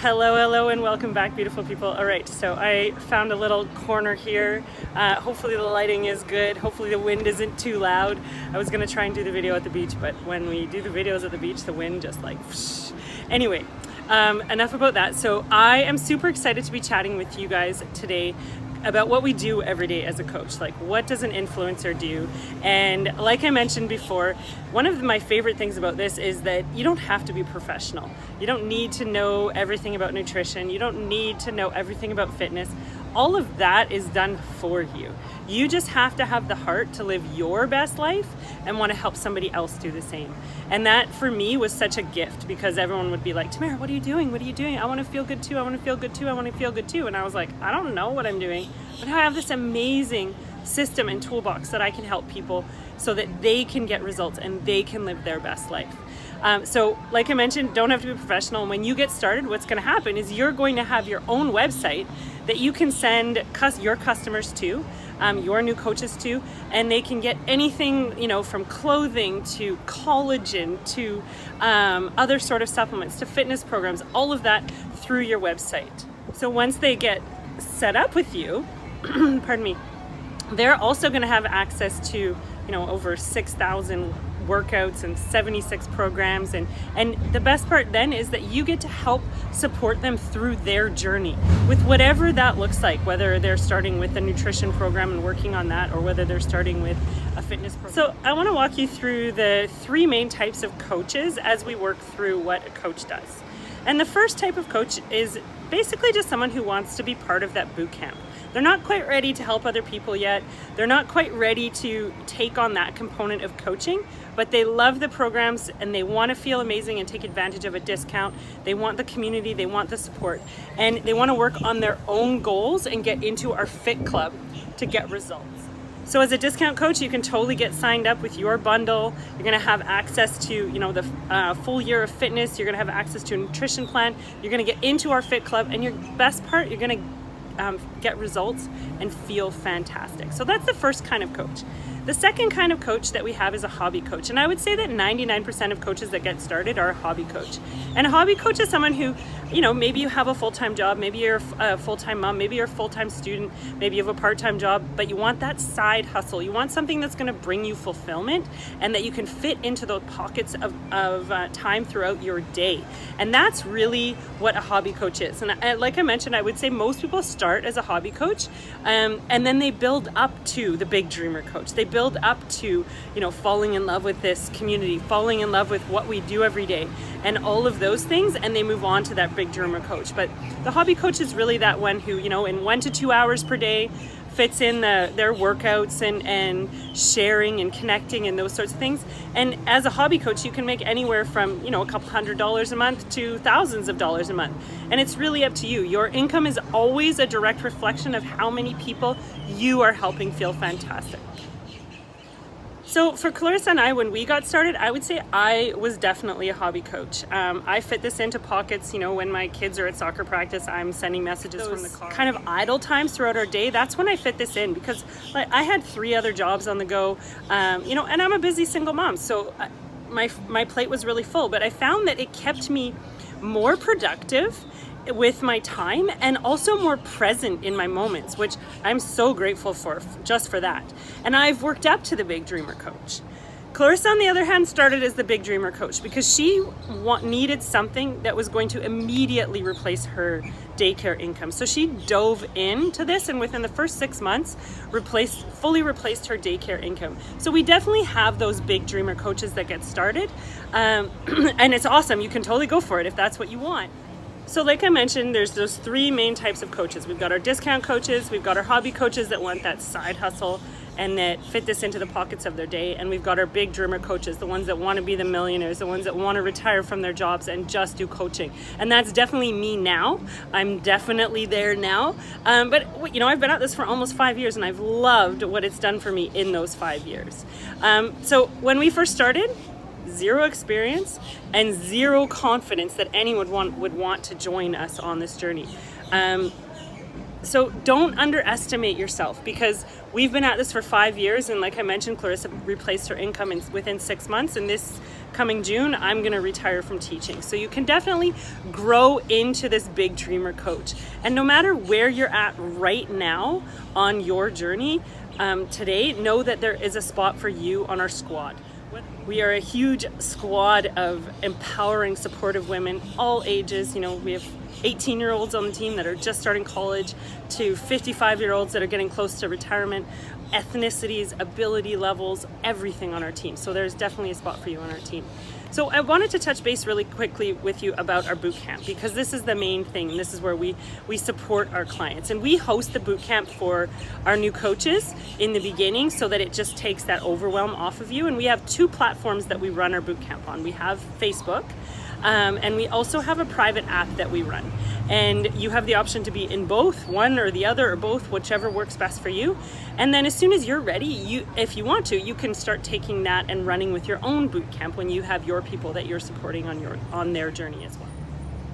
Hello, and welcome back, beautiful people. All right, so I found a little corner here. Hopefully the lighting is good. Hopefully the wind isn't too loud. I was gonna try and do the video at the beach, but when we do the videos at the beach, the wind just like whoosh. Anyway, enough about that. So I am super excited to be chatting with you guys today about what we do every day as a coach. Like, what does an influencer do? And like I mentioned before, one of my favorite things about this is that you don't have to be professional. You don't need to know everything about nutrition. You don't need to know everything about fitness. All of that is done for you. You just have to have the heart to live your best life and want to help somebody else do the same. And that for me was such a gift, because everyone would be like, Tamara, what are you doing? What are you doing? I want to feel good too. I want to feel good too. I want to feel good too. And I was like, I don't know what I'm doing, but I have this amazing system and toolbox that I can help people so that they can get results and they can live their best life. So like I mentioned, don't have to be professional. And when you get started, what's going to happen is you're going to have your own website that you can send your customers to, your new coaches to, and they can get anything, from clothing to collagen to other sort of supplements to fitness programs, all of that through your website. So once they get set up with you, pardon me, they're also going to have access to, over 6,000 workouts and 76 programs. And the best part then is that you get to help support them through their journey with whatever that looks like, whether they're starting with a nutrition program and working on that, or whether they're starting with a fitness program. So I want to walk you through the three main types of coaches as we work through what a coach does. And the first type of coach is basically just someone who wants to be part of that boot camp. They're not quite ready to help other people yet. They're not quite ready to take on that component of coaching, but they love the programs and they want to feel amazing and take advantage of a discount. They want the community, they want the support, and they want to work on their own goals and get into our Fit Club to get results. So as a discount coach, you can totally get signed up with your bundle. You're going to have access to, the full year of fitness. You're going to have access to a nutrition plan. You're going to get into our Fit Club, and your best part, you're going to get results and feel fantastic. So that's the first kind of coach. The second kind of coach that we have is a hobby coach. And I would say that 99% of coaches that get started are a hobby coach. And a hobby coach is someone who, maybe you have a full-time job, maybe you're a full-time mom, maybe you're a full-time student, maybe you have a part-time job, but you want that side hustle. You want something that's going to bring you fulfillment and that you can fit into those pockets of time throughout your day. And that's really what a hobby coach is. And like I mentioned, I would say most people start as a hobby coach, and then they build up to the big dreamer coach. They build up to, falling in love with this community, falling in love with what we do every day and all of those things, and they move on to that big dreamer coach. But the hobby coach is really that one who, in 1 to 2 hours per day fits in their workouts and sharing and connecting and those sorts of things. And as a hobby coach, you can make anywhere from, a couple $100s a month to thousands of dollars a month. And it's really up to you. Your income is always a direct reflection of how many people you are helping feel fantastic. So for Clarissa and I, when we got started, I would say I was definitely a hobby coach. I fit this into pockets, when my kids are at soccer practice, I'm sending messages from the car. Kind of idle times throughout our day, that's when I fit this in, because I had 3 other jobs on the go, and I'm a busy single mom, so my plate was really full, but I found that it kept me more productive with my time and also more present in my moments, which I'm so grateful for just for that. And I've worked up to the big dreamer coach. Clarissa, on the other hand, started as the big dreamer coach because she needed something that was going to immediately replace her daycare income. So she dove into this, and within the first 6 months, fully replaced her daycare income. So we definitely have those big dreamer coaches that get started, and it's awesome. You can totally go for it if that's what you want. So like I mentioned, there's those 3 main types of coaches. We've got our discount coaches, we've got our hobby coaches that want that side hustle and that fit this into the pockets of their day, and we've got our big dreamer coaches, the ones that want to be the millionaires, the ones that want to retire from their jobs and just do coaching. And that's definitely me now. I'm definitely there now. But I've been at this for almost 5 years, and I've loved what it's done for me in those 5 years. So when we first started, 0 experience and 0 confidence that anyone would want to join us on this journey. So don't underestimate yourself, because we've been at this for 5 years, and like I mentioned, Clarissa replaced her income within 6 months, and this coming June I'm going to retire from teaching. So you can definitely grow into this big dreamer coach, and no matter where you're at right now on your journey today, know that there is a spot for you on our squad. We are a huge squad of empowering, supportive women, all ages. You know, we have 18-year-olds on the team that are just starting college to 55-year-olds that are getting close to retirement, ethnicities, ability levels, everything on our team. So there's definitely a spot for you on our team. So I wanted to touch base really quickly with you about our boot camp, because this is the main thing. This is where we support our clients, and we host the boot camp for our new coaches in the beginning so that it just takes that overwhelm off of you. And we have 2 platforms that we run our boot camp on. We have Facebook, and we also have a private app that we run. And you have the option to be in both, one or the other or both, whichever works best for you. And then as soon as you're ready, if you want to, you can start taking that and running with your own boot camp when you have your people that you're supporting on their journey as well.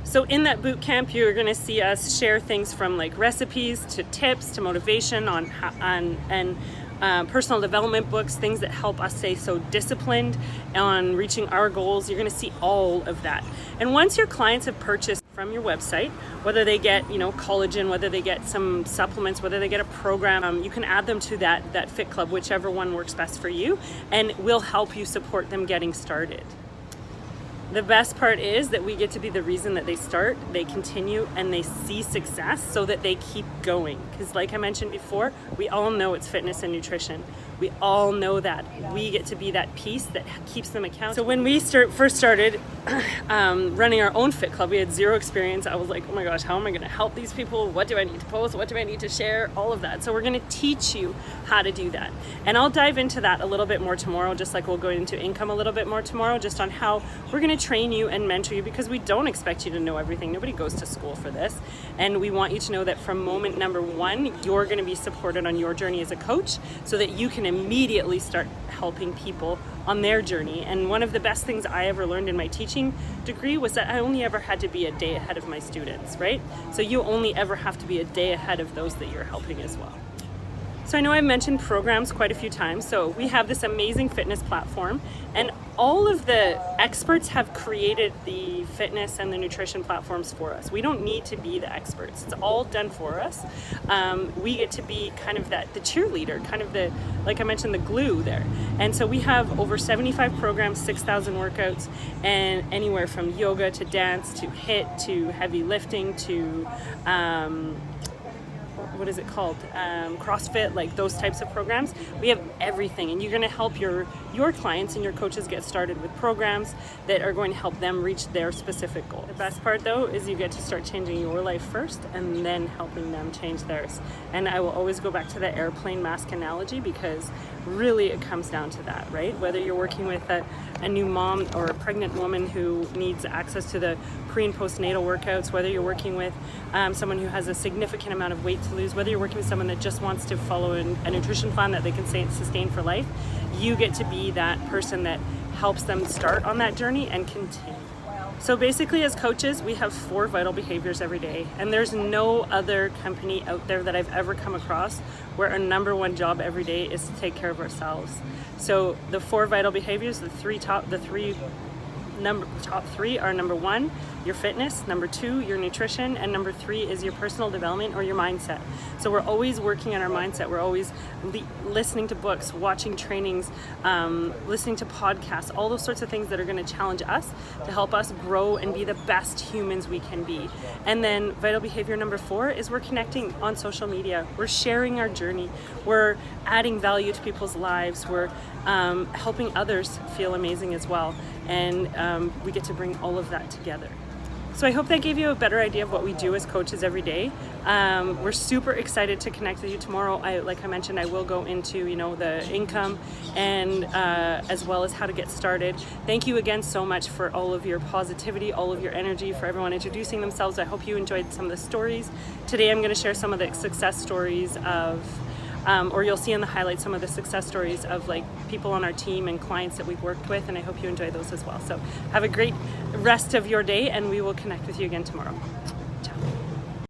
So in that boot camp, you're going to see us share things from like recipes to tips to motivation and personal development books, things that help us stay so disciplined on reaching our goals. You're going to see all of that. And once your clients have purchased from your website, whether they get, collagen, whether they get some supplements, whether they get a program, you can add them to that Fit Club, whichever one works best for you, and we'll help you support them getting started. The best part is that we get to be the reason that they start, they continue, and they see success so that they keep going. Because like I mentioned before, we all know it's fitness and nutrition. We all know that. We get to be that piece that keeps them accountable. So when we first started running our own Fit Club, we had 0 experience. I was like, oh my gosh, how am I going to help these people? What do I need to post? What do I need to share? All of that. So we're going to teach you how to do that. And I'll dive into that a little bit more tomorrow, just like we'll go into income a little bit more tomorrow, just on how we're going to train you and mentor you, because we don't expect you to know everything. Nobody goes to school for this. And we want you to know that from moment number 1, you're going to be supported on your journey as a coach so that you can immediately start helping people on their journey. And one of the best things I ever learned in my teaching degree was that I only ever had to be a day ahead of my students, right? So you only ever have to be a day ahead of those that you're helping as well. So I know I've mentioned programs quite a few times. So we have this amazing fitness platform, and all of the experts have created the fitness and the nutrition platforms for us. We don't need to be the experts. It's all done for us. We get to be kind of the cheerleader, kind of like I mentioned, the glue there. And so we have over 75 programs, 6,000 workouts, and anywhere from yoga to dance to HIIT to heavy lifting to what is it called? CrossFit, like those types of programs. We have everything, and you're going to help your clients and your coaches get started with programs that are going to help them reach their specific goal. The best part though is you get to start changing your life first and then helping them change theirs. And I will always go back to the airplane mask analogy, because really it comes down to that, right? Whether you're working with a new mom or a pregnant woman who needs access to the pre and postnatal workouts, whether you're working with someone who has a significant amount of weight to lose, whether you're working with someone that just wants to follow a nutrition plan that they can sustain for life, you get to be that person that helps them start on that journey and continue. So basically, as coaches, we have 4 vital behaviors every day, and there's no other company out there that I've ever come across where our number 1 job every day is to take care of ourselves. So the 4 vital behaviors, the top 3 are: number 1, your fitness; number 2, your nutrition; and number 3 is your personal development or your mindset. So we're always working on our mindset. We're always listening to books, watching trainings, listening to podcasts, all those sorts of things that are going to challenge us to help us grow and be the best humans we can be. And then vital behavior number 4 is we're connecting on social media. We're sharing our journey. We're adding value to people's lives. We're helping others feel amazing as well. And we get to bring all of that together. So I hope that gave you a better idea of what we do as coaches every day. We're super excited to connect with you tomorrow. Like I mentioned, I will go into the income and as well as how to get started. Thank you again so much for all of your positivity, all of your energy, for everyone introducing themselves. I hope you enjoyed some of the stories. Today I'm going to share some of the success stories of or you'll see in the highlights some of the success stories of like people on our team and clients that we've worked with, and I hope you enjoy those as well. So have a great rest of your day, and we will connect with you again tomorrow.